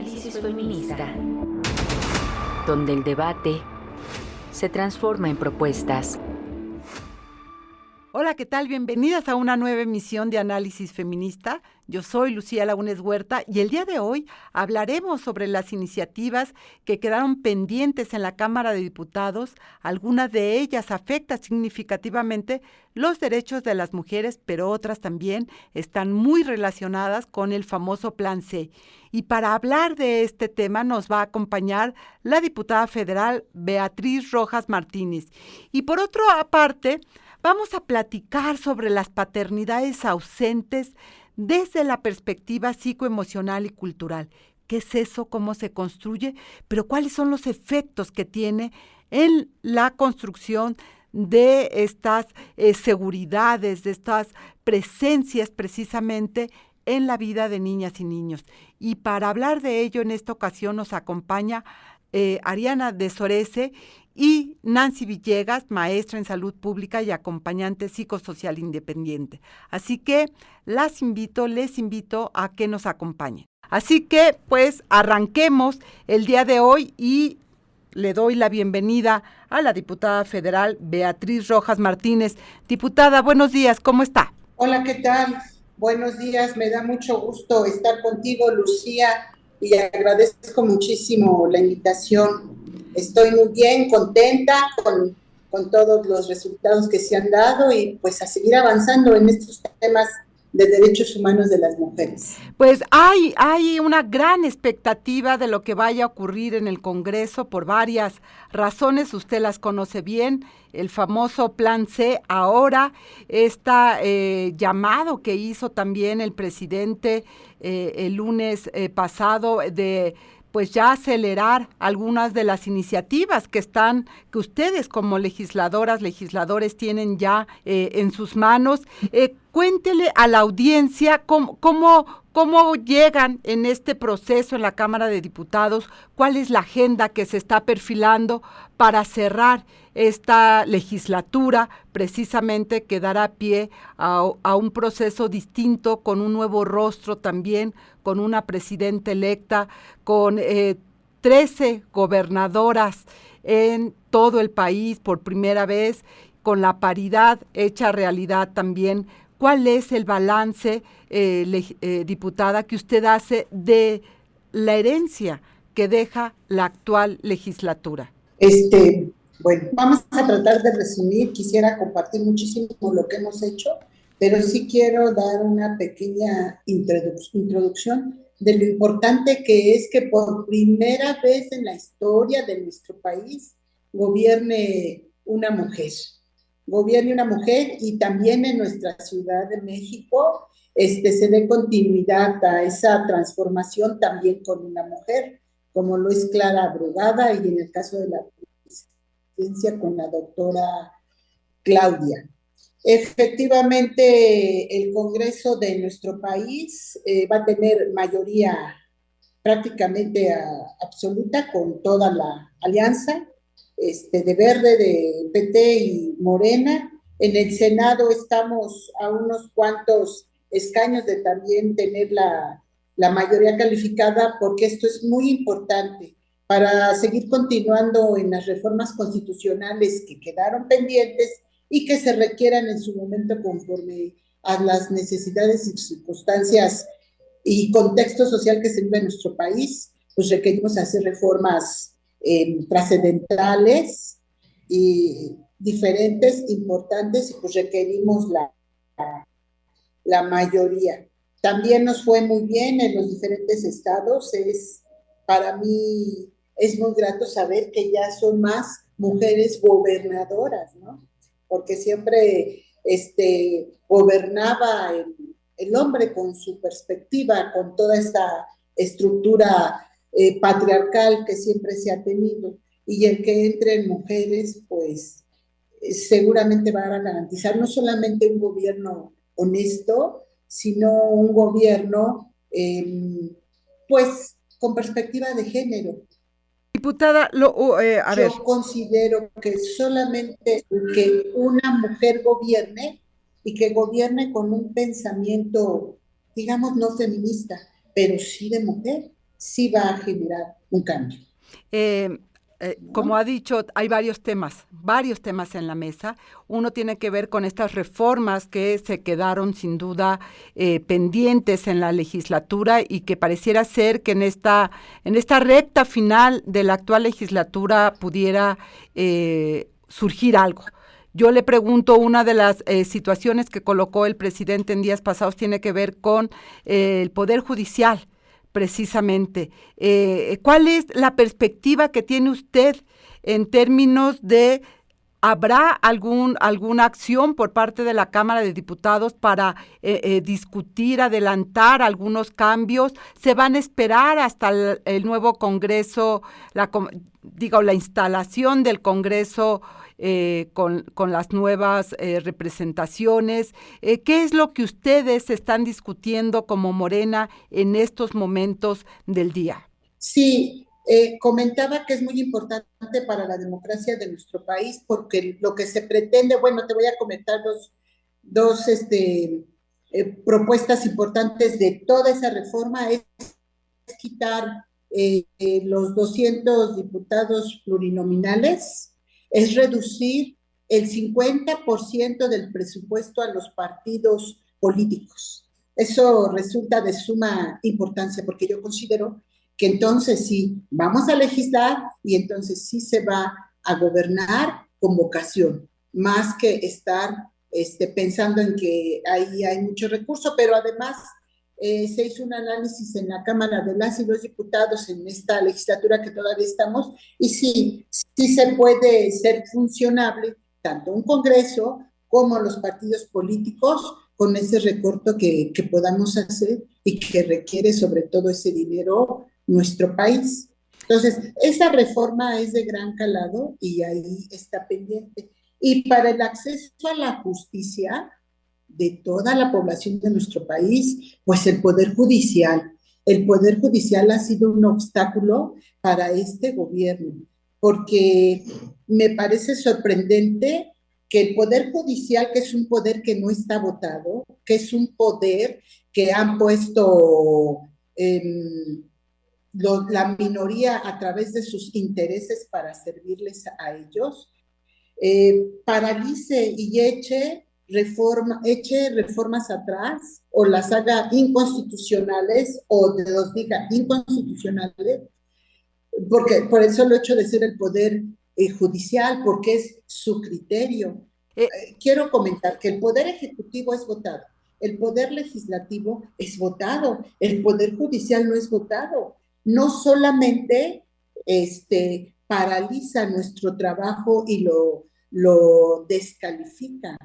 Análisis feminista, donde el debate se transforma en propuestas. Hola, ¿qué tal? Bienvenidas a una nueva emisión de Análisis Feminista. Yo soy Lucía Lagunes Huerta y el día de hoy hablaremos sobre las iniciativas que quedaron pendientes en la Cámara de Diputados. Algunas de ellas afectan significativamente los derechos de las mujeres, pero otras también están muy relacionadas con el famoso Plan C. Y para hablar de este tema nos va a acompañar la diputada federal Beatriz Rojas Martínez. Y por otra parte, vamos a platicar sobre las paternidades ausentes desde la perspectiva psicoemocional y cultural. ¿Qué es eso? ¿Cómo se construye? Pero ¿cuáles son los efectos que tiene en la construcción de estas seguridades, de estas presencias precisamente en la vida de niñas y niños? Y para hablar de ello, en esta ocasión nos acompaña Ariana de Sorese y Nancy Villegas, maestra en salud pública y acompañante psicosocial independiente. Así que les invito a que nos acompañen. Así que, pues, arranquemos el día de hoy y le doy la bienvenida a la diputada federal Beatriz Rojas Martínez. Diputada, buenos días, ¿cómo está? Hola, ¿qué tal? Buenos días, me da mucho gusto estar contigo, Lucía, y agradezco muchísimo la invitación. Estoy muy bien, contenta con todos los resultados que se han dado y pues a seguir avanzando en estos temas de derechos humanos de las mujeres. Pues hay una gran expectativa de lo que vaya a ocurrir en el Congreso por varias razones, usted las conoce bien, el famoso Plan C, ahora llamado que hizo también el presidente el lunes pasado de pues ya acelerar algunas de las iniciativas que ustedes como legisladores tienen ya en sus manos. Cuéntele a la audiencia cómo llegan en este proceso en la Cámara de Diputados, cuál es la agenda que se está perfilando para cerrar esta legislatura, precisamente que dará pie a un proceso distinto, con un nuevo rostro también, con una presidenta electa, con 13 gobernadoras en todo el país por primera vez, con la paridad hecha realidad también. ¿Cuál es el balance, diputada, que usted hace de la herencia que deja la actual legislatura? Bueno, vamos a tratar de resumir. Quisiera compartir muchísimo lo que hemos hecho, pero sí quiero dar una pequeña introducción de lo importante que es que por primera vez en la historia de nuestro país gobierne una mujer. Y también en nuestra Ciudad de México se dé continuidad a esa transformación también con una mujer, como lo es Clara Brugada y en el caso de la con la doctora Claudia. Efectivamente, el Congreso de nuestro país va a tener mayoría prácticamente absoluta con toda la alianza de Verde, de PT y Morena. En el Senado estamos a unos cuantos escaños de también tener la mayoría calificada, porque esto es muy importante para seguir continuando en las reformas constitucionales que quedaron pendientes y que se requieran en su momento conforme a las necesidades y circunstancias y contexto social que se vive en nuestro país. Pues requerimos hacer reformas trascendentales y diferentes, importantes, y pues requerimos la mayoría. También nos fue muy bien en los diferentes estados. Para mí es muy grato saber que ya son más mujeres gobernadoras, ¿no? Porque siempre gobernaba el hombre con su perspectiva, con toda esta estructura patriarcal que siempre se ha tenido, y el que entren mujeres, pues seguramente va a garantizar no solamente un gobierno honesto, sino un gobierno pues con perspectiva de género. Diputada, Yo considero que solamente que una mujer gobierne, y que gobierne con un pensamiento, digamos, no feminista, pero sí de mujer, sí va a generar un cambio. Como ha dicho, hay varios temas en la mesa. Uno tiene que ver con estas reformas que se quedaron sin duda pendientes en la legislatura y que pareciera ser que en esta recta final de la actual legislatura pudiera surgir algo. Yo le pregunto, una de las situaciones que colocó el presidente en días pasados tiene que ver con el Poder Judicial, precisamente. ¿Cuál es la perspectiva que tiene usted en términos de, habrá alguna acción por parte de la Cámara de Diputados para discutir, adelantar algunos cambios? ¿Se van a esperar hasta el nuevo Congreso, la instalación del Congreso con las nuevas representaciones? ¿Qué es lo que ustedes están discutiendo como Morena en estos momentos del día? Sí, comentaba que es muy importante para la democracia de nuestro país porque lo que se pretende, bueno, te voy a comentar dos propuestas importantes de toda esa reforma, es quitar los 200 diputados plurinominales, es reducir el 50% del presupuesto a los partidos políticos. Eso resulta de suma importancia porque yo considero que entonces sí, vamos a legislar y entonces sí se va a gobernar con vocación, más que estar pensando en que ahí hay mucho recurso, pero además se hizo un análisis en la Cámara de las y los Diputados en esta legislatura que todavía estamos, y sí se puede ser funcionable tanto un Congreso como los partidos políticos con ese recorte que podamos hacer y que requiere sobre todo ese dinero nuestro país. Entonces, esa reforma es de gran calado y ahí está pendiente. Y para el acceso a la justicia de toda la población de nuestro país, pues el Poder Judicial ha sido un obstáculo para este gobierno, porque me parece sorprendente que el Poder Judicial, que es un poder que no está votado, que es un poder que han puesto la minoría a través de sus intereses para servirles a ellos, paralice y eche reformas atrás o las haga inconstitucionales o los diga inconstitucionales, porque por el solo hecho de ser el poder judicial, porque es su criterio. Quiero comentar que el poder ejecutivo es votado, el poder legislativo es votado, el poder judicial no es votado. No solamente paraliza nuestro trabajo y lo descalifica,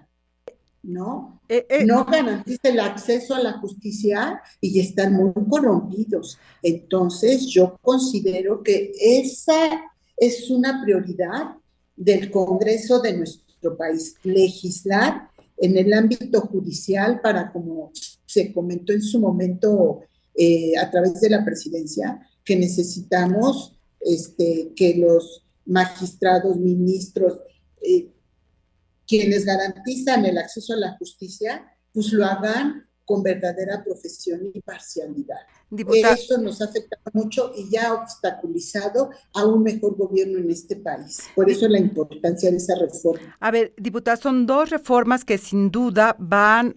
¿no? No garantiza el acceso a la justicia y están muy corrompidos. Entonces, yo considero que esa es una prioridad del Congreso de nuestro país, legislar en el ámbito judicial para, como se comentó en su momento a través de la presidencia, que necesitamos que los magistrados, ministros, quienes garantizan el acceso a la justicia, pues lo hagan con verdadera profesión y parcialidad. Eso nos ha afectado mucho y ya ha obstaculizado a un mejor gobierno en este país. Por eso la importancia de esa reforma. A ver, diputada, son dos reformas que sin duda van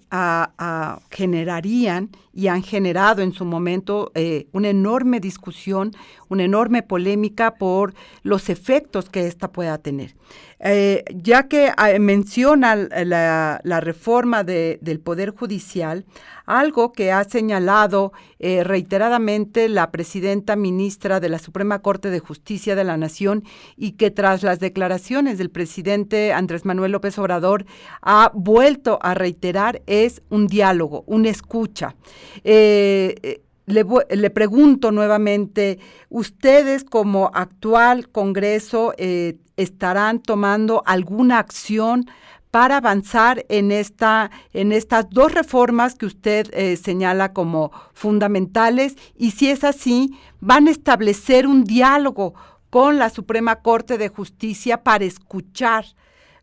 generarían y han generado en su momento una enorme discusión, una enorme polémica por los efectos que esta pueda tener. Ya que menciona la reforma del Poder Judicial, algo que ha señalado reiteradamente la presidenta ministra de la Suprema Corte de Justicia de la Nación y que tras las declaraciones del presidente Andrés Manuel López Obrador ha vuelto a reiterar, es un diálogo, una escucha. Le pregunto nuevamente, ¿ustedes como actual Congreso estarán tomando alguna acción para avanzar en estas dos reformas que usted señala como fundamentales? Y si es así, ¿van a establecer un diálogo con la Suprema Corte de Justicia para escuchar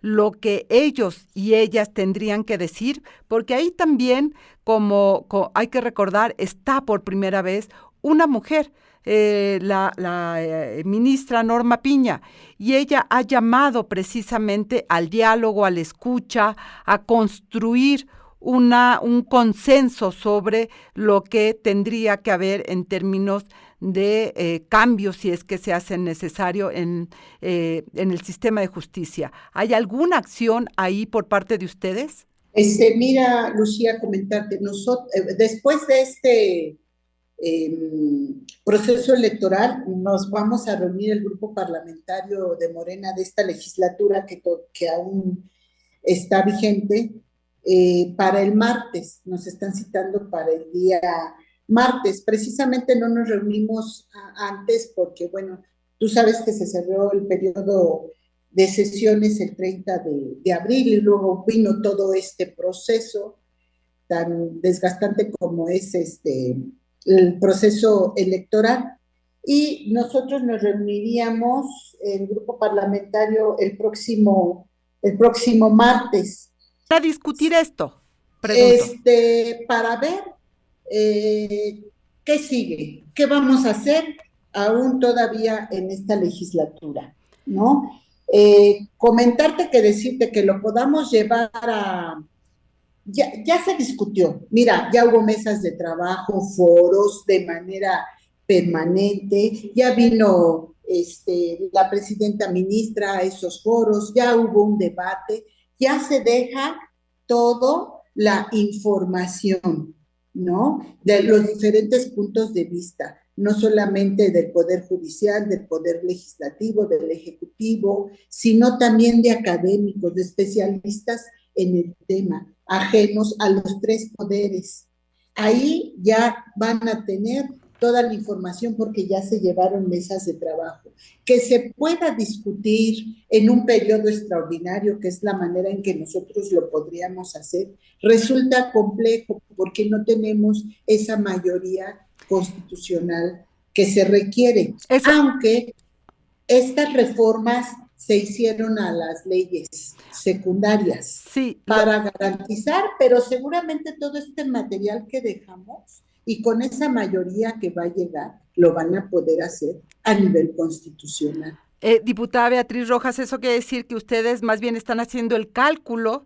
lo que ellos y ellas tendrían que decir? Porque ahí también, como hay que recordar, está por primera vez una mujer, la ministra Norma Piña, y ella ha llamado precisamente al diálogo, a la escucha, a construir un consenso sobre lo que tendría que haber en términos de cambios, si es que se hacen necesario en el sistema de justicia. ¿Hay alguna acción ahí por parte de ustedes? Mira, Lucía, comentarte, nosotros, después de este proceso electoral, nos vamos a reunir el grupo parlamentario de Morena de esta legislatura que aún está vigente para el martes. Nos están citando para el día martes. Precisamente no nos reunimos antes porque, bueno, tú sabes que se cerró el periodo de sesiones el 30 de abril y luego vino todo este proceso tan desgastante como es el proceso electoral. Y nosotros nos reuniríamos, el grupo parlamentario, el próximo martes. Para discutir esto, pregunto. Para ver qué sigue, qué vamos a hacer aún todavía en esta legislatura, ¿no? Comentarte que decirte que lo podamos llevar a... Ya se discutió, mira, ya hubo mesas de trabajo, foros de manera permanente, ya vino la presidenta ministra a esos foros, ya hubo un debate, ya se deja toda la información, ¿no? De los diferentes puntos de vista, no solamente del Poder Judicial, del Poder Legislativo, del Ejecutivo, sino también de académicos, de especialistas en el tema, ajenos a los tres poderes. Ahí ya van a tener toda la información porque ya se llevaron mesas de trabajo. Que se pueda discutir en un periodo extraordinario, que es la manera en que nosotros lo podríamos hacer, resulta complejo porque no tenemos esa mayoría constitucional que se requiere, aunque estas reformas se hicieron a las leyes secundarias para garantizar, pero seguramente todo este material que dejamos y con esa mayoría que va a llegar, lo van a poder hacer a nivel constitucional. Diputada Beatriz Rojas, eso quiere decir que ustedes más bien están haciendo el cálculo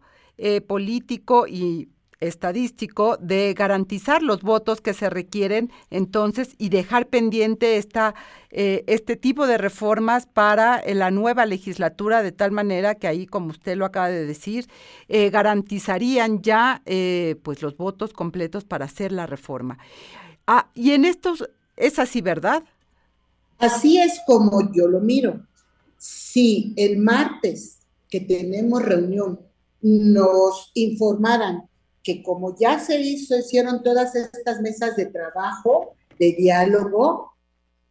político y estadístico de garantizar los votos que se requieren entonces y dejar pendiente este tipo de reformas para la nueva legislatura, de tal manera que ahí, como usted lo acaba de decir, garantizarían ya pues los votos completos para hacer la reforma. Y en estos, es así, ¿verdad? Así es como yo lo miro. Si el martes que tenemos reunión nos informaran que como ya hicieron todas estas mesas de trabajo, de diálogo,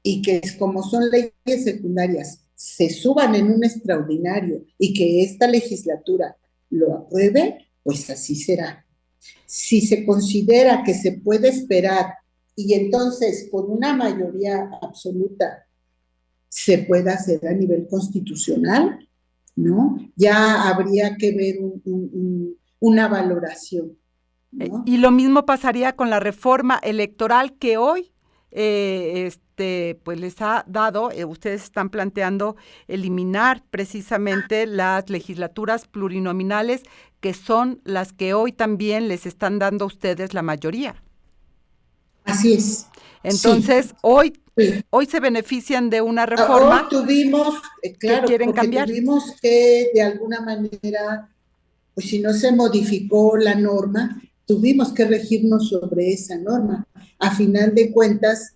y que como son leyes secundarias, se suban en un extraordinario y que esta legislatura lo apruebe, pues así será. Si se considera que se puede esperar y entonces con una mayoría absoluta se pueda hacer a nivel constitucional, ¿no? Ya habría que ver una valoración, ¿no? Y lo mismo pasaría con la reforma electoral que hoy pues les ha dado, ustedes están planteando eliminar precisamente las legislaturas plurinominales, que son las que hoy también les están dando a ustedes la mayoría. Así es. Entonces, sí. Hoy se benefician de una reforma. Hoy tuvimos, claro, que quieren porque cambiar. Tuvimos que, de alguna manera, pues si no se modificó la norma, tuvimos que regirnos sobre esa norma. A final de cuentas,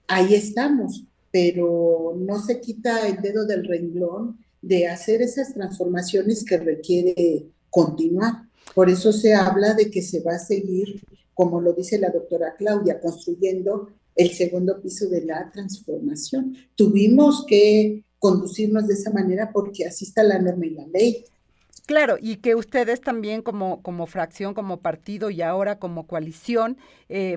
ahí estamos, pero no se quita el dedo del renglón de hacer esas transformaciones que requiere continuar. Por eso se habla de que se va a seguir, como lo dice la doctora Claudia, construyendo el segundo piso de la transformación. Tuvimos que conducirnos de esa manera porque así está la norma y la ley. Claro, y que ustedes también como fracción, como partido y ahora como coalición,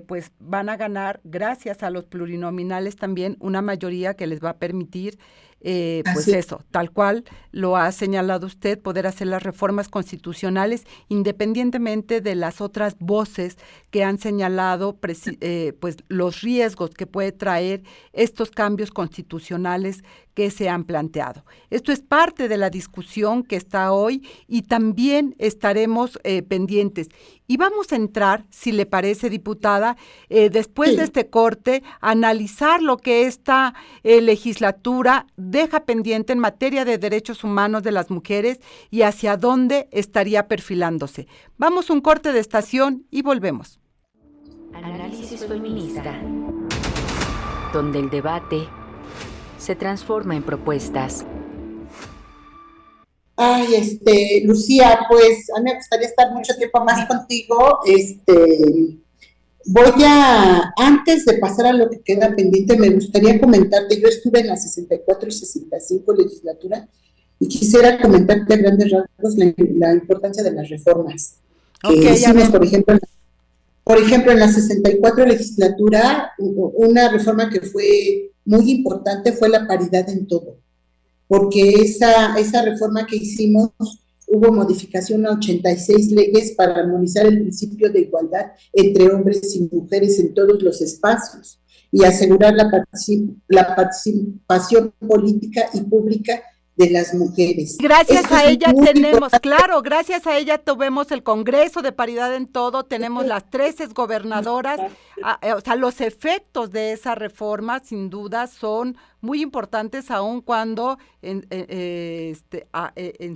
pues van a ganar, gracias a los plurinominales también, una mayoría que les va a permitir pues eso, tal cual lo ha señalado usted, poder hacer las reformas constitucionales independientemente de las otras voces que han señalado pues los riesgos que puede traer estos cambios constitucionales que se han planteado. Esto es parte de la discusión que está hoy y también estaremos pendientes. Y vamos a entrar, si le parece, diputada, después de este corte, a analizar lo que esta legislatura deja pendiente en materia de derechos humanos de las mujeres y hacia dónde estaría perfilándose. Vamos a un corte de estación y volvemos. Análisis feminista, donde el debate se transforma en propuestas. Ay, Lucía, pues a mí me gustaría estar mucho tiempo más contigo. Antes de pasar a lo que queda pendiente, me gustaría comentarte, yo estuve en la 64 y 65 legislatura y quisiera comentarte a grandes rasgos la importancia de las reformas que hicimos, por ejemplo, en la 64 legislatura, una reforma que fue muy importante fue la paridad en todo, porque esa reforma que hicimos, hubo modificación a 86 leyes para armonizar el principio de igualdad entre hombres y mujeres en todos los espacios y asegurar la participación política y pública de las mujeres. Gracias a ella tenemos, claro, gracias a ella tuvimos el Congreso de Paridad en Todo, tenemos las 13 gobernadoras, o sea, los efectos de esa reforma sin duda son muy importantes, aun cuando en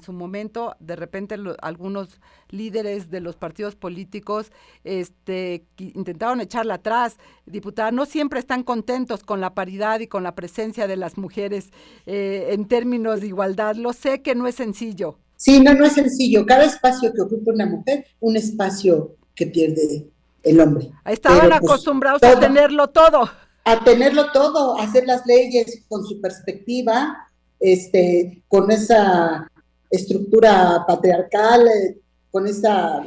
su momento de repente algunos líderes de los partidos políticos intentaron echarla atrás. Diputada, no siempre están contentos con la paridad y con la presencia de las mujeres en términos de igualdad. Lo sé que no es sencillo. Sí, no es sencillo. Cada espacio que ocupa una mujer, un espacio que pierde el hombre. Estaban acostumbrados a tenerlo todo. A tenerlo todo, a hacer las leyes con su perspectiva, con esa estructura patriarcal, con esa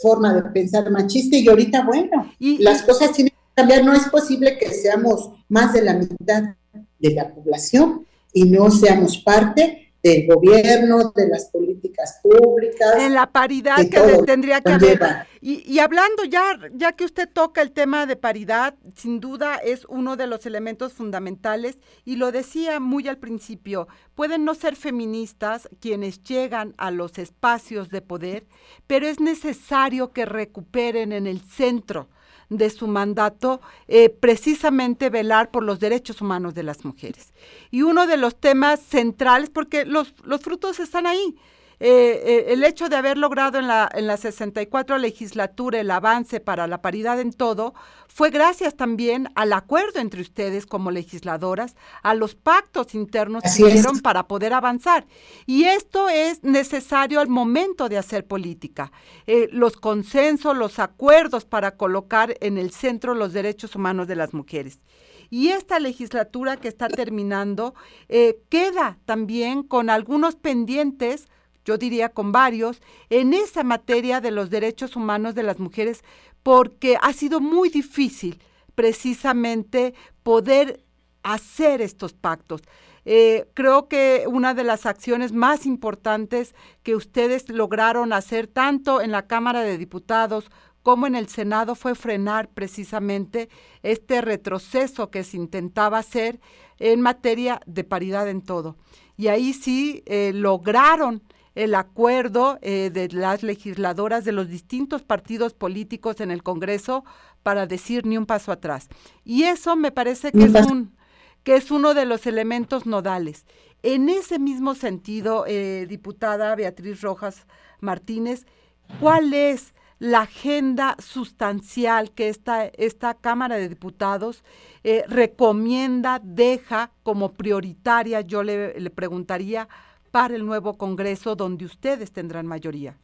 forma de pensar machista, y ahorita, bueno, las cosas tienen que cambiar. No es posible que seamos más de la mitad de la población y no seamos parte del gobierno, de las políticas públicas. En la paridad que tendría que haber. Y hablando ya que usted toca el tema de paridad, sin duda es uno de los elementos fundamentales, y lo decía muy al principio, pueden no ser feministas quienes llegan a los espacios de poder, pero es necesario que recuperen en el centro de su mandato precisamente velar por los derechos humanos de las mujeres. Y uno de los temas centrales, porque los frutos están ahí, el hecho de haber logrado en la 64 legislatura el avance para la paridad en todo, fue gracias también al acuerdo entre ustedes como legisladoras, a los pactos internos que hicieron para poder avanzar. Y esto es necesario al momento de hacer política. Los consensos, los acuerdos para colocar en el centro los derechos humanos de las mujeres. Y esta legislatura que está terminando queda también con algunos pendientes, yo diría con varios, en esa materia de los derechos humanos de las mujeres, porque ha sido muy difícil precisamente poder hacer estos pactos. Creo que una de las acciones más importantes que ustedes lograron hacer tanto en la Cámara de Diputados como en el Senado fue frenar precisamente este retroceso que se intentaba hacer en materia de paridad en todo. Y ahí sí lograron el acuerdo de las legisladoras de los distintos partidos políticos en el Congreso para decir ni un paso atrás. Y eso me parece que es uno de los elementos nodales. En ese mismo sentido, diputada Beatriz Rojas Martínez, ¿cuál es la agenda sustancial que esta Cámara de Diputados recomienda, deja como prioritaria, yo le preguntaría, para el nuevo Congreso donde ustedes tendrán mayoría?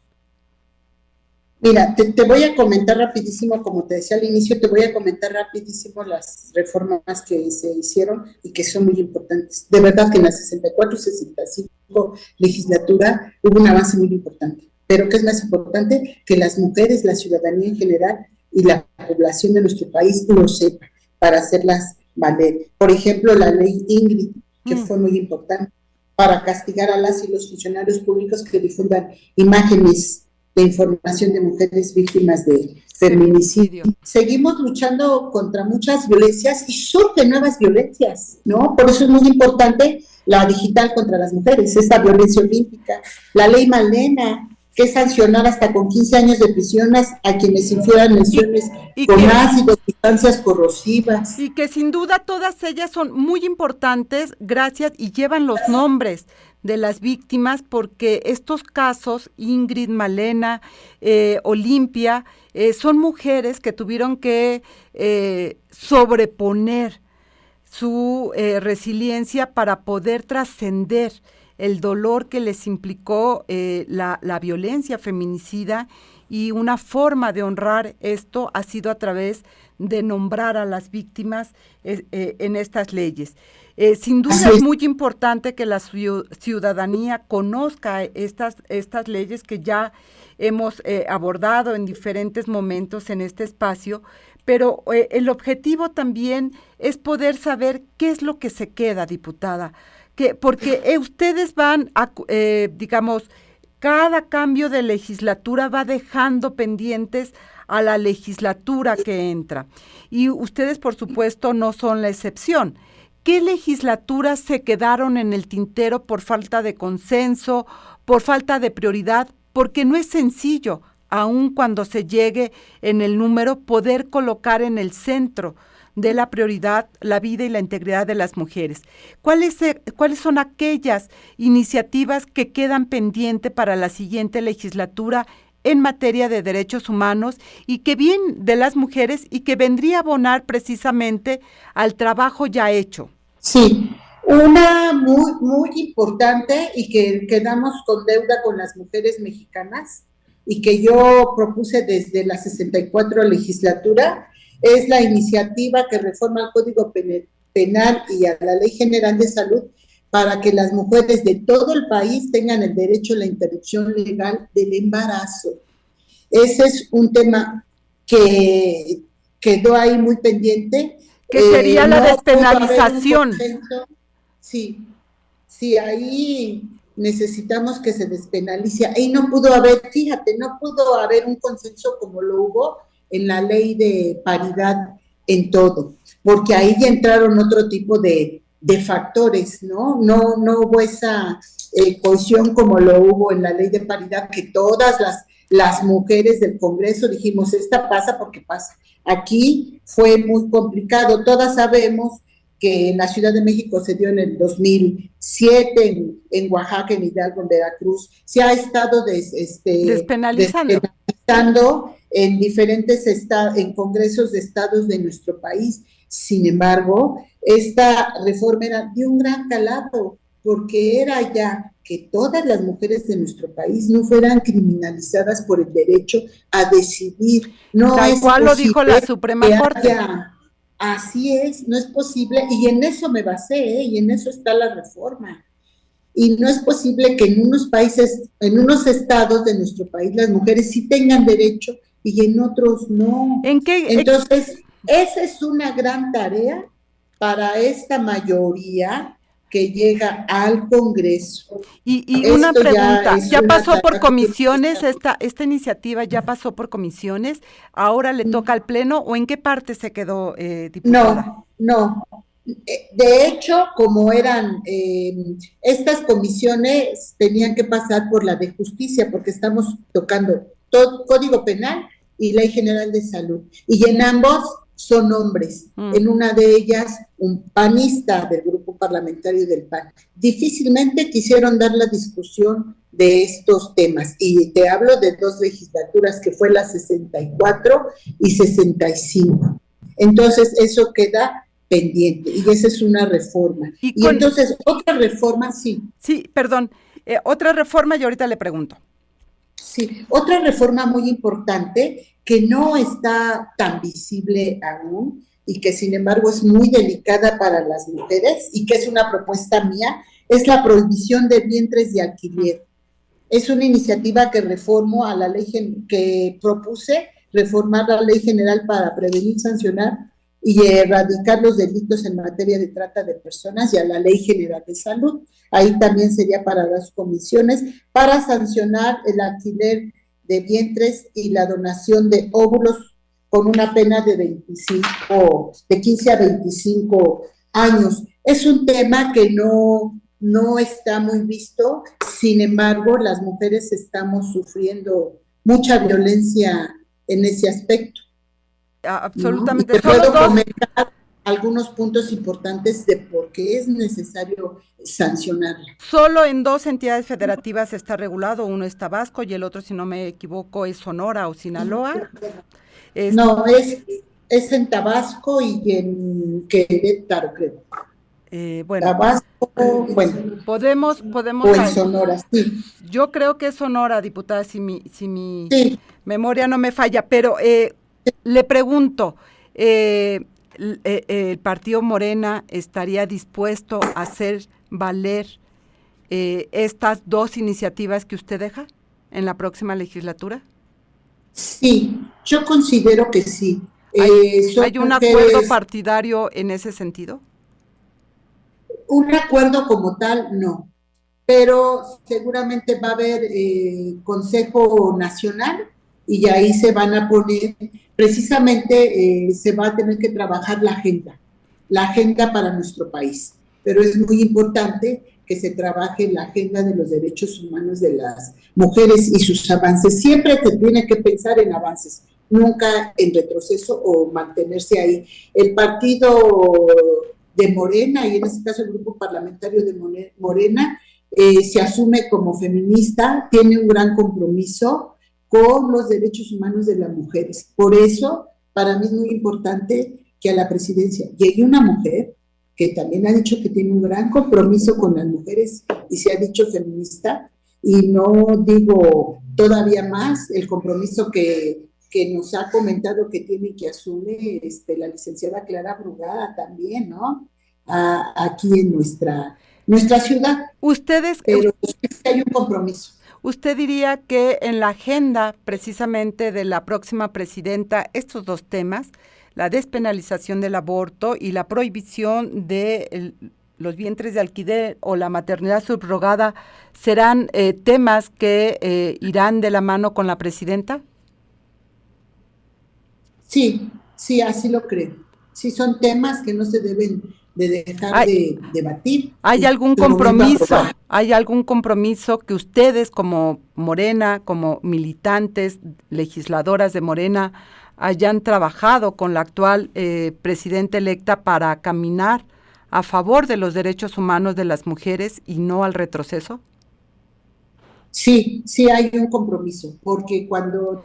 Mira, te voy a comentar rapidísimo, como te decía al inicio, te voy a comentar rapidísimo las reformas que se hicieron y que son muy importantes. De verdad que en la 64 y 65 legislatura hubo un avance muy importante. Pero ¿qué es más importante? Que las mujeres, la ciudadanía en general y la población de nuestro país lo sepa para hacerlas valer. Por ejemplo, la ley Ingrid, que fue muy importante para castigar a las y los funcionarios públicos que difundan imágenes de información de mujeres víctimas de feminicidio. Seguimos luchando contra muchas violencias y surgen nuevas violencias, ¿no? Por eso es muy importante la digital contra las mujeres, esta violencia olímpica, la ley Malena, que es sancionar hasta con 15 años de prisión a quienes infieran lesiones con ácidos, sustancias corrosivas. Y que sin duda todas ellas son muy importantes, gracias, y llevan los nombres de las víctimas, porque estos casos, Ingrid, Malena, Olimpia, son mujeres que tuvieron que sobreponer su resiliencia para poder trascender el dolor que les implicó la violencia feminicida, y una forma de honrar esto ha sido a través de nombrar a las víctimas en estas leyes. Sin duda es muy importante que la ciudadanía conozca estas leyes que ya hemos abordado en diferentes momentos en este espacio, pero el objetivo también es poder saber qué es lo que se queda, diputada, porque ustedes van a, digamos, cada cambio de legislatura va dejando pendientes a la legislatura que entra. Y ustedes, por supuesto, no son la excepción. ¿Qué legislaturas se quedaron en el tintero por falta de consenso, por falta de prioridad? Porque no es sencillo, aun cuando se llegue en el número, poder colocar en el centro de la prioridad la vida y la integridad de las mujeres. ¿Cuáles son aquellas iniciativas que quedan pendientes para la siguiente legislatura en materia de derechos humanos y que vienen de las mujeres y que vendría a abonar precisamente al trabajo ya hecho? Sí, una muy, muy importante y que quedamos con deuda con las mujeres mexicanas y que yo propuse desde la 64 legislatura, es la iniciativa que reforma el Código Penal y a la Ley General de Salud para que las mujeres de todo el país tengan el derecho a la interrupción legal del embarazo. Ese es un tema que quedó ahí muy pendiente. Que sería la despenalización. Sí, ahí necesitamos que se despenalice. Ahí no pudo haber, fíjate, no pudo haber un consenso como lo hubo en la ley de paridad en todo, porque ahí ya entraron otro tipo de factores, ¿no? No hubo esa cohesión como lo hubo en la ley de paridad, que todas las mujeres del Congreso dijimos, esta pasa porque pasa. Aquí fue muy complicado, todas sabemos que en la Ciudad de México se dio en el 2007, en Oaxaca, en Hidalgo, en Veracruz, se ha estado despenalizando en diferentes en congresos de estados de nuestro país. Sin embargo, esta reforma era de un gran calado, porque era ya que todas las mujeres de nuestro país no fueran criminalizadas por el derecho a decidir. No tal cual lo dijo la Suprema Corte. Así es, no es posible, y en eso me basé, y en eso está la reforma. Y no es posible que en unos países, en unos estados de nuestro país, las mujeres sí tengan derecho y en otros no. Entonces, esa es una gran tarea para esta mayoría que llega al Congreso. Y una pregunta, ¿ya pasó por comisiones esta iniciativa? ¿Ya pasó por comisiones? ¿Ahora le toca al Pleno o en qué parte se quedó, diputada? No. De hecho, como eran, estas comisiones tenían que pasar por la de justicia, porque estamos tocando todo Código Penal y Ley General de Salud, y en ambos son hombres, en una de ellas un panista del grupo parlamentario del PAN. Difícilmente quisieron dar la discusión de estos temas, y te hablo de dos legislaturas que fue la 64 y 65. Entonces eso queda pendiente, y esa es una reforma. Y entonces otra reforma, sí. Sí, perdón, otra reforma y ahorita le pregunto. Sí, otra reforma muy importante que no está tan visible aún y que sin embargo es muy delicada para las mujeres y que es una propuesta mía, es la prohibición de vientres de alquiler. Es una iniciativa que reformó a la ley que propuse, reformar la Ley General para prevenir, sancionar y erradicar los delitos en materia de trata de personas y a la Ley General de Salud. Ahí también sería para las comisiones, para sancionar el alquiler de vientres y la donación de óvulos con una pena de 15 a 25 años. Es un tema que no está muy visto, sin embargo, las mujeres estamos sufriendo mucha violencia en ese aspecto. Absolutamente. ¿No? Y te puedo comentar algunos puntos importantes de por qué es necesario sancionarla. Solo en 2 entidades federativas está regulado, uno es Tabasco y el otro, si no me equivoco, es Sonora o Sinaloa. No, es en Tabasco y en Querétaro, creo. Bueno, Tabasco, bueno. Podemos o en Sonora, sí. Yo creo que es Sonora, diputada, si mi sí. memoria no me falla, pero le pregunto, ¿el partido Morena estaría dispuesto a hacer valer estas 2 iniciativas que usted deja en la próxima legislatura? Sí, yo considero que sí. ¿Hay un acuerdo partidario en ese sentido? Un acuerdo como tal, no, pero seguramente va a haber Consejo Nacional y ahí se van a poner, precisamente se va a tener que trabajar la agenda para nuestro país, pero es muy importante que se trabaje la agenda de los derechos humanos de las mujeres y sus avances. Siempre se tiene que pensar en avances, nunca en retroceso o mantenerse ahí. El partido de Morena, y en este caso el grupo parlamentario de Morena, se asume como feminista, tiene un gran compromiso con los derechos humanos de las mujeres. Por eso, para mí es muy importante que a la presidencia llegue una mujer que también ha dicho que tiene un gran compromiso con las mujeres y se ha dicho feminista, y no digo todavía más el compromiso que nos ha comentado que tiene y que asume la licenciada Clara Brugada también, ¿no? Aquí en nuestra ciudad. Pero hay un compromiso. ¿Usted diría que en la agenda precisamente de la próxima presidenta estos 2 temas, la despenalización del aborto y la prohibición de los vientres de alquiler o la maternidad subrogada, serán temas que irán de la mano con la presidenta? Sí, así lo creo. Sí, son temas que no se deben de dejar de debatir. ¿Hay algún compromiso? ¿Hay algún compromiso que ustedes como Morena, como militantes, legisladoras de Morena, hayan trabajado con la actual presidenta electa para caminar a favor de los derechos humanos de las mujeres y no al retroceso? Sí hay un compromiso, porque cuando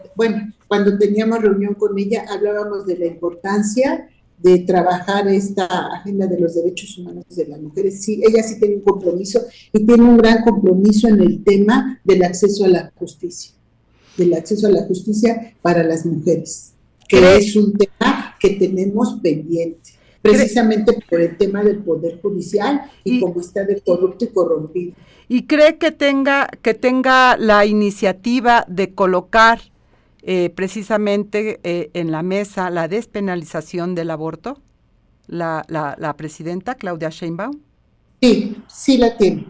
teníamos reunión con ella, hablábamos de la importancia de trabajar esta agenda de los derechos humanos de las mujeres. Sí, ella sí tiene un compromiso y tiene un gran compromiso en el tema del acceso a la justicia, para las mujeres, que es un tema que tenemos pendiente, precisamente por el tema del Poder Judicial y cómo está de corrupto y corrompido. ¿Y cree que tenga la iniciativa de colocar precisamente en la mesa la despenalización del aborto, la presidenta Claudia Sheinbaum? Sí la tiene.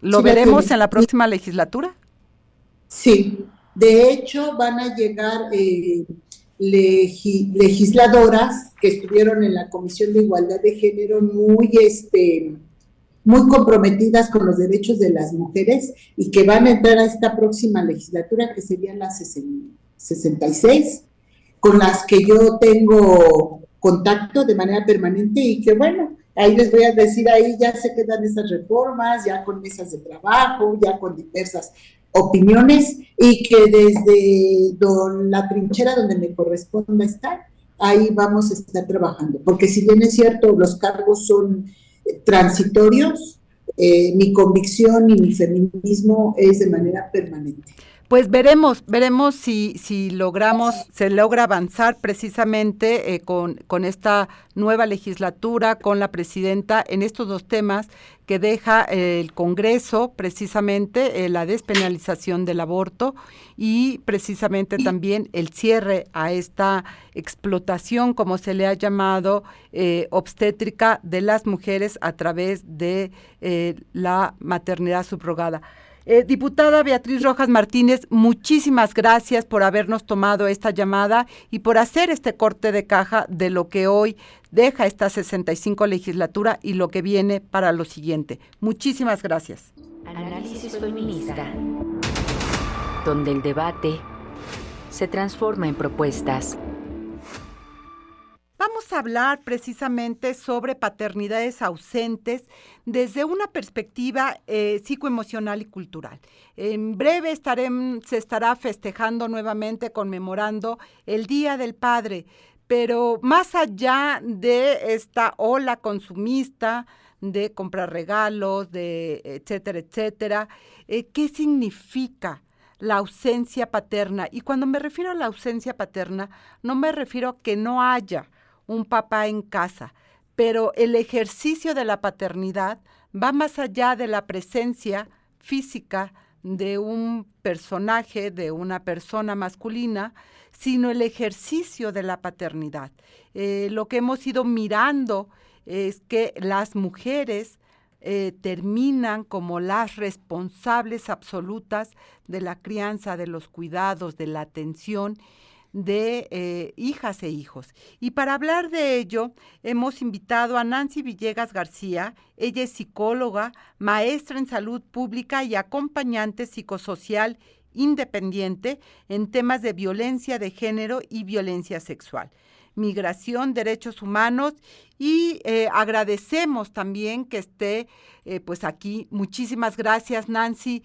¿Lo veremos en la próxima legislatura? Sí, de hecho van a llegar legisladoras que estuvieron en la Comisión de Igualdad de Género muy comprometidas con los derechos de las mujeres y que van a entrar a esta próxima legislatura, que serían las 66, con las que yo tengo contacto de manera permanente y que bueno, ahí les voy a decir, ahí ya se quedan esas reformas, ya con mesas de trabajo, ya con diversas opiniones y que desde la trinchera donde me corresponda estar, ahí vamos a estar trabajando, porque si bien es cierto, los cargos son transitorios, mi convicción y mi feminismo es de manera permanente. Pues veremos si logramos, se logra avanzar precisamente con esta nueva legislatura, con la presidenta, en estos dos temas que deja el Congreso, precisamente la despenalización del aborto y precisamente también el cierre a esta explotación, como se le ha llamado, obstétrica de las mujeres a través de la maternidad subrogada. Diputada Beatriz Rojas Martínez, muchísimas gracias por habernos tomado esta llamada y por hacer este corte de caja de lo que hoy deja esta 65 legislatura y lo que viene para lo siguiente. Muchísimas gracias. Análisis feminista, donde el debate se transforma en propuestas. Vamos a hablar precisamente sobre paternidades ausentes desde una perspectiva psicoemocional y cultural. En breve se estará festejando nuevamente, conmemorando el Día del Padre, pero más allá de esta ola consumista de comprar regalos, de etcétera, etcétera, ¿qué significa la ausencia paterna? Y cuando me refiero a la ausencia paterna, no me refiero a que no haya un papá en casa, pero el ejercicio de la paternidad va más allá de la presencia física de un personaje, de una persona masculina, sino el ejercicio de la paternidad. Lo que hemos ido mirando es que las mujeres terminan como las responsables absolutas de la crianza, de los cuidados, de la atención de hijas e hijos. Y para hablar de ello, hemos invitado a Nancy Villegas García. Ella es psicóloga, maestra en salud pública y acompañante psicosocial independiente en temas de violencia de género y violencia sexual, migración, derechos humanos, y agradecemos también que esté pues aquí. Muchísimas gracias, Nancy,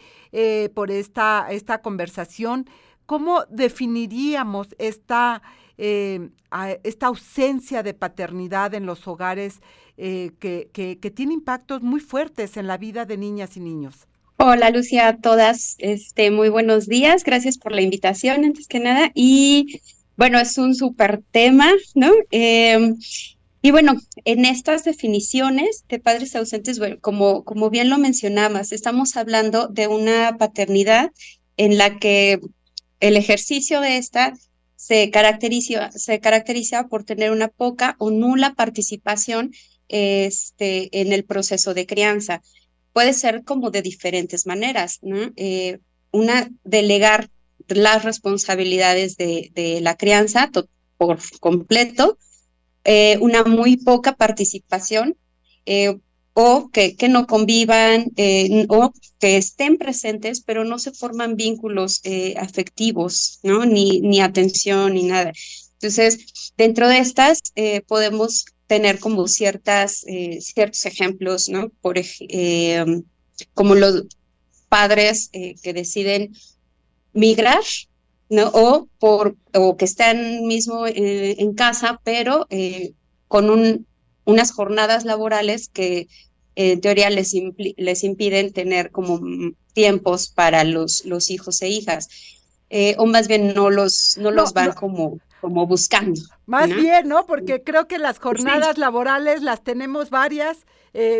por esta conversación. ¿Cómo definiríamos esta ausencia de paternidad en los hogares que tiene impactos muy fuertes en la vida de niñas y niños? Hola Lucia, a todas, muy buenos días, gracias por la invitación antes que nada, y bueno, es un súper tema, ¿no? Y bueno, en estas definiciones de padres ausentes, bueno, como bien lo mencionabas, estamos hablando de una paternidad en la que el ejercicio de esta se caracteriza por tener una poca o nula participación en el proceso de crianza. Puede ser como de diferentes maneras, ¿no? Delegar las responsabilidades de la crianza por completo, una muy poca participación, o que no convivan, o que estén presentes, pero no se forman vínculos afectivos, ¿no? Ni atención, ni nada. Entonces, dentro de estas podemos tener como ciertos ejemplos, ¿no? Como los padres que deciden migrar, ¿no? O que están mismo en casa, pero con unas jornadas laborales que en teoría les impiden tener como tiempos para los hijos e hijas, o más bien no los van como buscando. Más ¿no? bien, ¿no? Porque creo que las jornadas laborales las tenemos varias,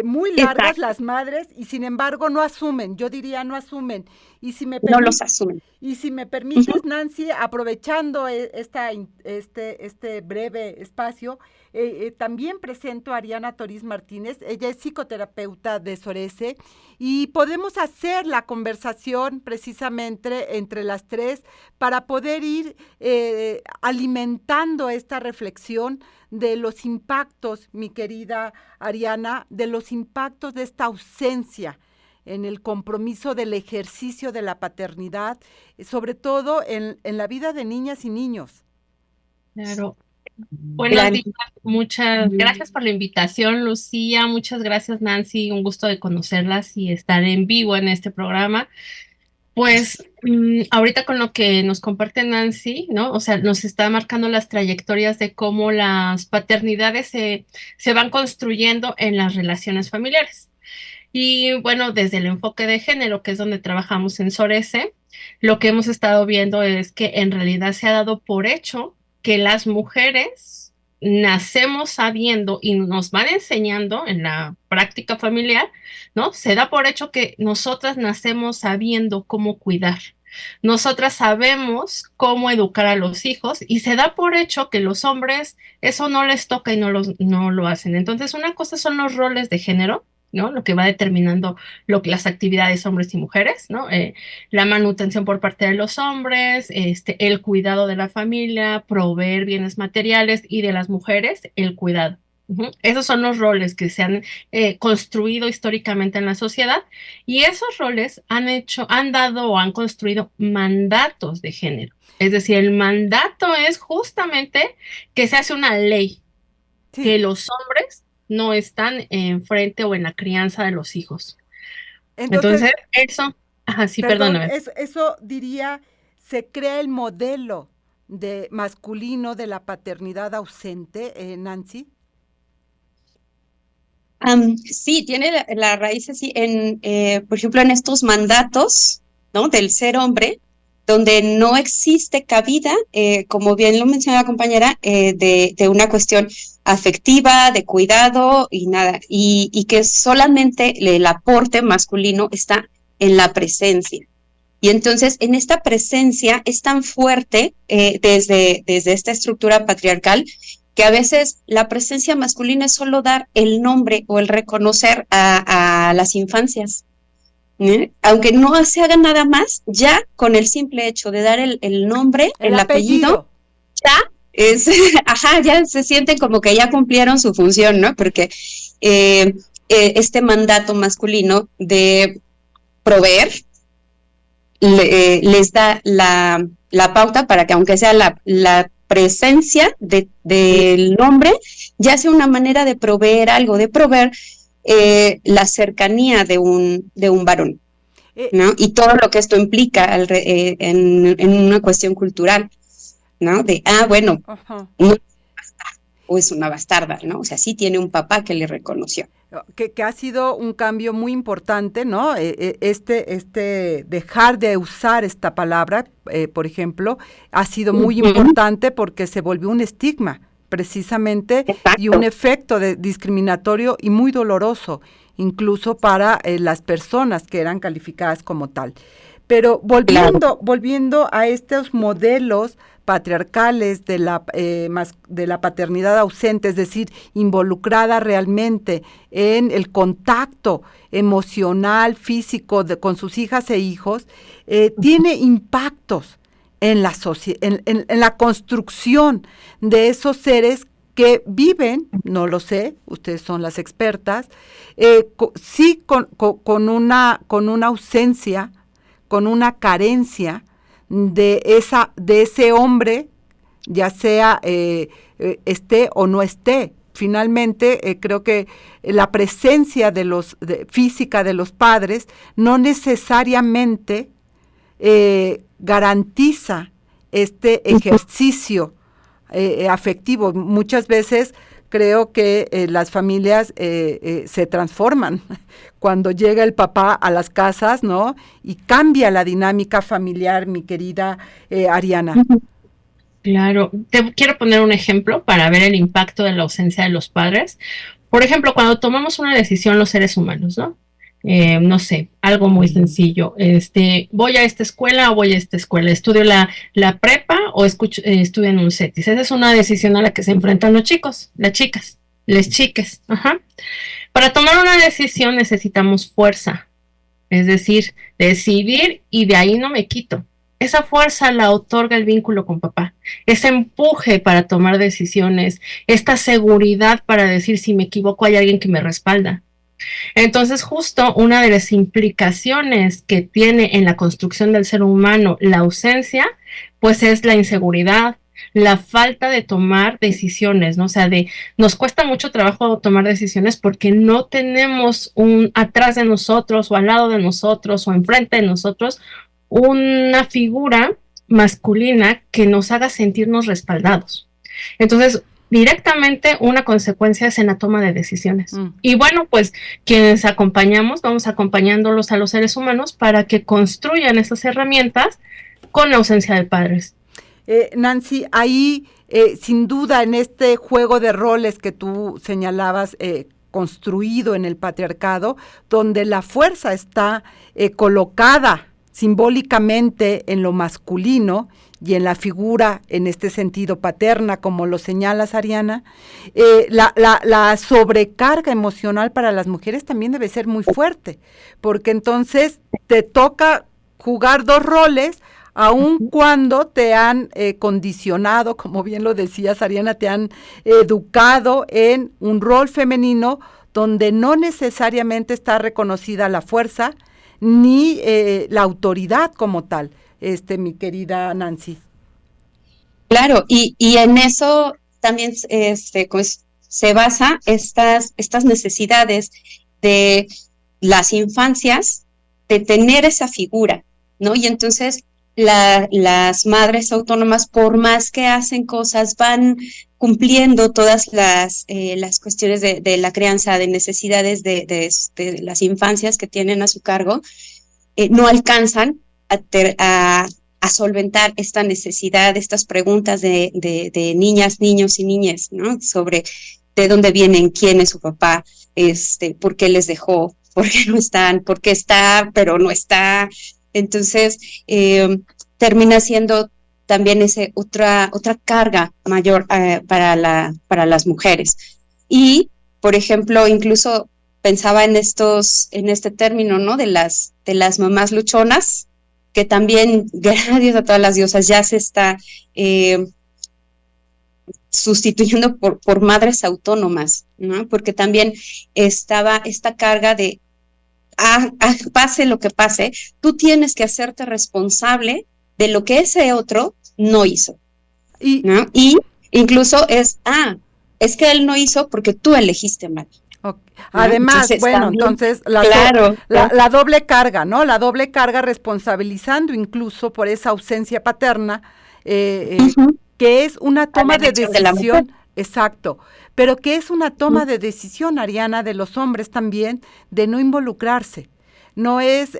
muy largas. Exacto. Las madres, y sin embargo no asumen, yo diría no asumen. Y si me no los asumen. Y si me permites, Nancy, aprovechando este breve espacio, también presento a Ariana Toriz Martínez. Ella es psicoterapeuta de Sorese y podemos hacer la conversación precisamente entre las tres para poder ir alimentando esta reflexión de los impactos, mi querida Ariana, de los impactos de esta ausencia en el compromiso del ejercicio de la paternidad, sobre todo en la vida de niñas y niños. Claro. Buenos días, muchas gracias por la invitación, Lucía, muchas gracias, Nancy, un gusto de conocerlas y estar en vivo en este programa. Pues ahorita con lo que nos comparte Nancy, ¿no? O sea, nos está marcando las trayectorias de cómo las paternidades se van construyendo en las relaciones familiares. Y bueno, desde el enfoque de género, que es donde trabajamos en Sorese, lo que hemos estado viendo es que en realidad se ha dado por hecho que las mujeres nacemos sabiendo y nos van enseñando en la práctica familiar, ¿no? Se da por hecho que nosotras nacemos sabiendo cómo cuidar. Nosotras sabemos cómo educar a los hijos y se da por hecho que los hombres eso no les toca y no lo hacen. Entonces, una cosa son los roles de género, ¿no? Lo que va determinando las actividades hombres y mujeres, ¿no? La manutención por parte de los hombres, el cuidado de la familia, proveer bienes materiales, y de las mujeres, el cuidado. Esos son los roles que se han construido históricamente en la sociedad, y esos roles han dado o han construido mandatos de género. Es decir, el mandato es justamente que se hace una ley, Sí. que los hombres no están enfrente o en la crianza de los hijos. Entonces eso, sí, perdóname. Eso diría, se crea el modelo de masculino de la paternidad ausente, Nancy. Sí, tiene la raíz así por ejemplo, en estos mandatos, ¿no? Del ser hombre, donde no existe cabida, como bien lo mencionó la compañera, de una cuestión afectiva, de cuidado y nada, y que solamente el aporte masculino está en la presencia. Y entonces, en esta presencia es tan fuerte desde esta estructura patriarcal, que a veces la presencia masculina es solo dar el nombre o el reconocer a las infancias. Aunque no se haga nada más, ya con el simple hecho de dar el nombre, el apellido, ya ya se sienten como que ya cumplieron su función, ¿no? Porque este mandato masculino de proveer les da la pauta para que, aunque sea la presencia del nombre, ya sea una manera de proveer algo, de proveer la cercanía de un varón, ¿no? Y todo lo que esto implica en una cuestión cultural, ¿no? De, bueno, no es bastarda, o es una bastarda, ¿no? O sea, sí tiene un papá que le reconoció. Que ha sido un cambio muy importante, ¿no? Dejar de usar esta palabra, por ejemplo, ha sido muy importante porque se volvió un estigma, precisamente. Exacto. Y un efecto discriminatorio y muy doloroso, incluso para las personas que eran calificadas como tal. Pero volviendo a estos modelos patriarcales de la paternidad ausente, es decir, involucrada realmente en el contacto emocional, físico con sus hijas e hijos, tiene impactos en la construcción de esos seres que viven, no lo sé, ustedes son las expertas, sí con una ausencia, con una carencia de ese hombre, ya sea esté o no esté. Finalmente, creo que la presencia física de los padres no necesariamente garantiza este ejercicio afectivo. Muchas veces creo que las familias se transforman cuando llega el papá a las casas, ¿no? Y cambia la dinámica familiar, mi querida Ariana. Claro, te quiero poner un ejemplo para ver el impacto de la ausencia de los padres. Por ejemplo, cuando tomamos una decisión los seres humanos, ¿no? No sé, algo muy sencillo. ¿Voy a esta escuela o voy a esta escuela? ¿Estudio la prepa o estudio en un CETIS? Esa es una decisión a la que se enfrentan los chicos, las chicas, les chiques. Ajá. Para tomar una decisión necesitamos fuerza, es decir, decidir, y de ahí no me quito. Esa fuerza la otorga el vínculo con papá, ese empuje para tomar decisiones, esta seguridad para decir, si me equivoco hay alguien que me respalda. Entonces, justo una de las implicaciones que tiene en la construcción del ser humano la ausencia, pues es la inseguridad, la falta de tomar decisiones, ¿no? O sea, nos cuesta mucho trabajo tomar decisiones porque no tenemos atrás de nosotros o al lado de nosotros o enfrente de nosotros una figura masculina que nos haga sentirnos respaldados. Entonces, directamente una consecuencia es en la toma de decisiones. Y bueno, pues quienes acompañamos, vamos acompañándolos a los seres humanos para que construyan esas herramientas con la ausencia de padres. Nancy, ahí sin duda en este juego de roles que tú señalabas, construido en el patriarcado, donde la fuerza está colocada simbólicamente en lo masculino y en la figura, en este sentido, paterna, como lo señalas, Ariana, la sobrecarga emocional para las mujeres también debe ser muy fuerte, porque entonces te toca jugar dos roles, aun cuando te han condicionado, como bien lo decías, Ariana, te han educado en un rol femenino donde no necesariamente está reconocida la fuerza ni la autoridad como tal, mi querida Nancy. Claro, y en eso también pues, se basa estas necesidades de las infancias de tener esa figura, ¿no? Y entonces las madres autónomas, por más que hacen cosas, van cumpliendo todas las cuestiones de la crianza, de necesidades de las infancias que tienen a su cargo, no alcanzan a solventar esta necesidad, estas preguntas de niñas, niños y niñas, ¿no? Sobre de dónde vienen, quién es su papá, por qué les dejó, por qué no están, por qué está, pero no está. Entonces, termina siendo también otra carga mayor para las mujeres. Y, por ejemplo, incluso pensaba en este término, ¿no? De las mamás luchonas, que también, gracias a todas las diosas, ya se está sustituyendo por madres autónomas, ¿no? Porque también estaba esta carga de pase lo que pase, tú tienes que hacerte responsable de lo que ese otro no hizo, ¿no? Y incluso es que él no hizo porque tú elegiste mal. Okay. Además, entonces, bueno, también, entonces la doble carga, ¿no? La doble carga responsabilizando incluso por esa ausencia paterna, que es una toma de decisión, exacto, pero que es una toma de decisión, Ariana, de los hombres también, de no involucrarse. No es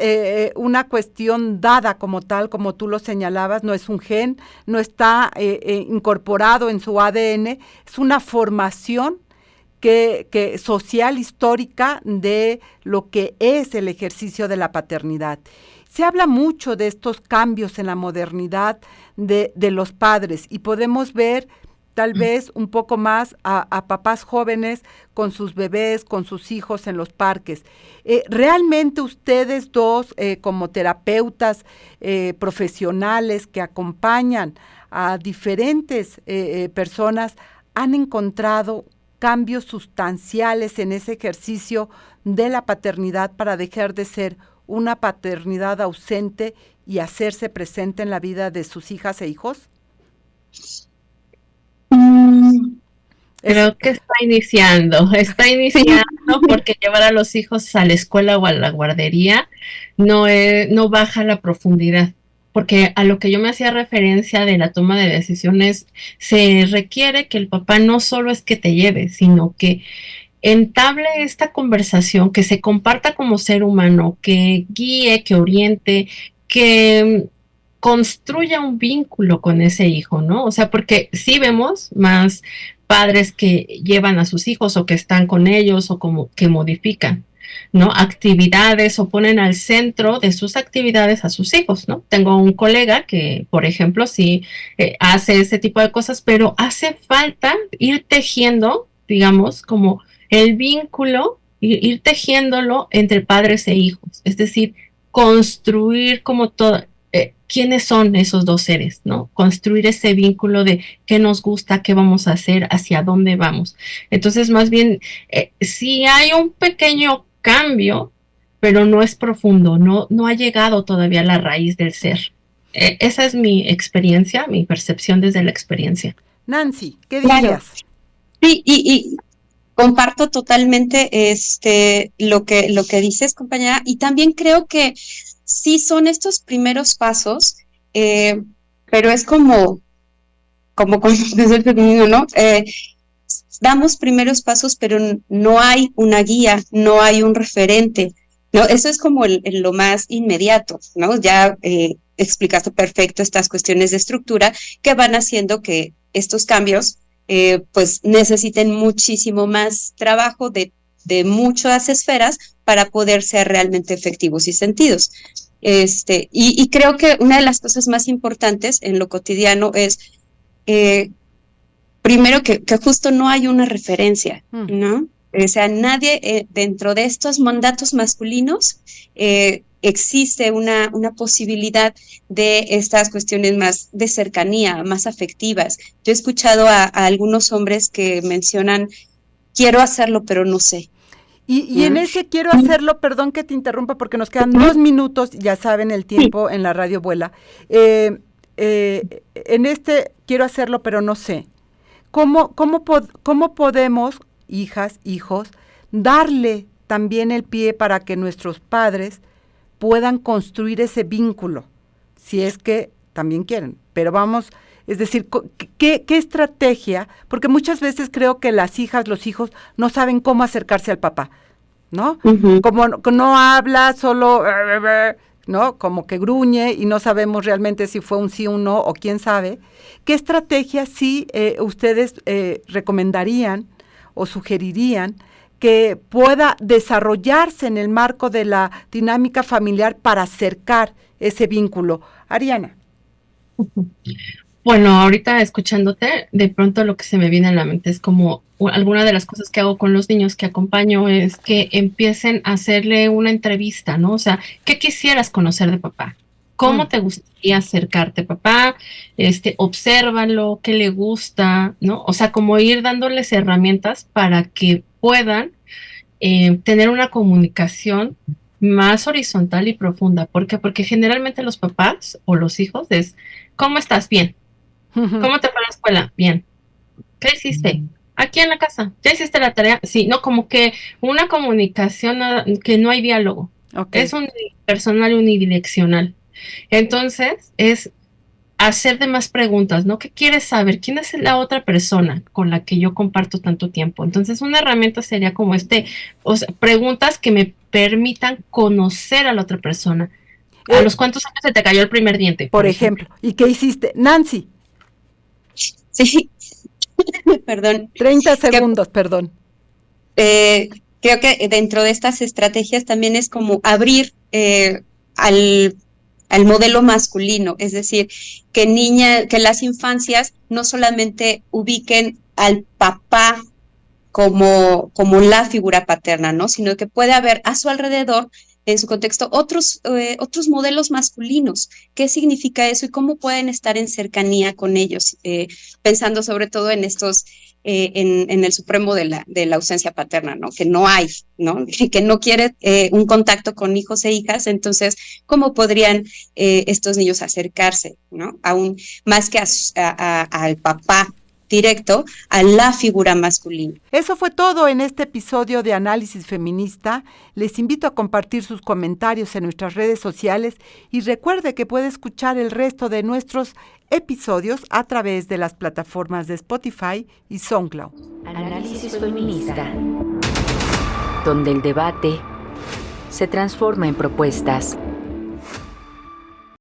una cuestión dada como tal, como tú lo señalabas, no es un gen, no está incorporado en su ADN, es una formación que social, histórica, de lo que es el ejercicio de la paternidad. Se habla mucho de estos cambios en la modernidad de los padres y podemos ver tal vez un poco más a papás jóvenes con sus bebés, con sus hijos en los parques. ¿Realmente ustedes dos, como terapeutas profesionales que acompañan a diferentes personas, han encontrado cambios sustanciales en ese ejercicio de la paternidad para dejar de ser una paternidad ausente y hacerse presente en la vida de sus hijas e hijos? Creo que está iniciando porque llevar a los hijos a la escuela o a la guardería no baja la profundidad, porque a lo que yo me hacía referencia de la toma de decisiones, se requiere que el papá no solo es que te lleve, sino que entable esta conversación, que se comparta como ser humano, que guíe, que oriente, que construya un vínculo con ese hijo, ¿no? O sea, porque sí vemos más padres que llevan a sus hijos o que están con ellos o como que modifican, ¿no? Actividades o ponen al centro de sus actividades a sus hijos, ¿no? Tengo un colega que, por ejemplo, sí hace ese tipo de cosas, pero hace falta ir tejiendo, digamos, como el vínculo, ir tejiéndolo entre padres e hijos, es decir, construir como todo, quiénes son esos dos seres, ¿no? Construir ese vínculo de qué nos gusta, qué vamos a hacer, hacia dónde vamos. Entonces, más bien, sí hay un pequeño cambio, pero no es profundo, no ha llegado todavía a la raíz del ser. Esa es mi experiencia, mi percepción desde la experiencia. Nancy, ¿qué dirías? Claro. Sí, y comparto totalmente lo que dices, compañera, y también creo que sí son estos primeros pasos, pero es como desde el femenino, ¿no? damos primeros pasos, pero no hay una guía, no hay un referente, ¿no? Eso es como lo más inmediato, ¿no? Ya explicaste perfecto estas cuestiones de estructura que van haciendo que estos cambios pues necesiten muchísimo más trabajo de muchas esferas para poder ser realmente efectivos y sentidos. Y creo que una de las cosas más importantes en lo cotidiano es, primero, que justo no hay una referencia, ¿no? O sea, nadie dentro de estos mandatos masculinos existe una posibilidad de estas cuestiones más de cercanía, más afectivas. Yo he escuchado a algunos hombres que mencionan, quiero hacerlo, pero no sé. Y en ese quiero hacerlo, perdón que te interrumpa porque nos quedan 2 minutos, ya saben, el tiempo en la radio vuela. En este quiero hacerlo, pero no sé. ¿Cómo podemos, hijas, hijos, darle también el pie para que nuestros padres puedan construir ese vínculo, si es que también quieren? Pero vamos, es decir, ¿qué estrategia? Porque muchas veces creo que las hijas, los hijos, no saben cómo acercarse al papá, ¿no? Uh-huh. Como no habla, solo, ¿no? Como que gruñe y no sabemos realmente si fue un sí o un no o quién sabe. ¿Qué estrategia sí ustedes recomendarían o sugerirían que pueda desarrollarse en el marco de la dinámica familiar para acercar ese vínculo? Ariana. Bueno, ahorita escuchándote, de pronto lo que se me viene a la mente es como alguna de las cosas que hago con los niños que acompaño es que empiecen a hacerle una entrevista, ¿no? O sea, ¿qué quisieras conocer de papá? ¿Cómo te gustaría acercarte, papá? Obsérvalo, qué le gusta, ¿no? O sea, como ir dándoles herramientas para que puedan tener una comunicación más horizontal y profunda. ¿Por qué? Porque generalmente los papás o los hijos es, ¿cómo estás? Bien. ¿Cómo te fue a la escuela? Bien. ¿Qué hiciste? Aquí en la casa. ¿Ya hiciste la tarea? Sí, no, como que una comunicación que no hay diálogo. Okay. Es unipersonal y unidireccional. Entonces, es hacer demás preguntas, ¿no? ¿Qué quieres saber? ¿Quién es la otra persona con la que yo comparto tanto tiempo? Entonces, una herramienta sería como o sea, preguntas que me permitan conocer a la otra persona. ¿A los cuántos años se te cayó el primer diente? Por ejemplo. ¿Y qué hiciste? Nancy. Sí, perdón. 30 segundos, perdón. Creo que dentro de estas estrategias también es como abrir al modelo masculino, es decir, que las infancias no solamente ubiquen al papá como la figura paterna, ¿no? Sino que puede haber a su alrededor, en su contexto, otros modelos masculinos. ¿Qué significa eso y cómo pueden estar en cercanía con ellos? Pensando sobre todo en estos, en el supremo de la ausencia paterna, ¿no? Que no hay, ¿no? Que no quiere un contacto con hijos e hijas. Entonces, ¿cómo podrían estos niños acercarse, ¿no? Aún más que al papá directo, a la figura masculina. Eso fue todo en este episodio de Análisis Feminista. Les invito a compartir sus comentarios en nuestras redes sociales y recuerde que puede escuchar el resto de nuestros episodios a través de las plataformas de Spotify y SoundCloud. Análisis Feminista, donde el debate se transforma en propuestas.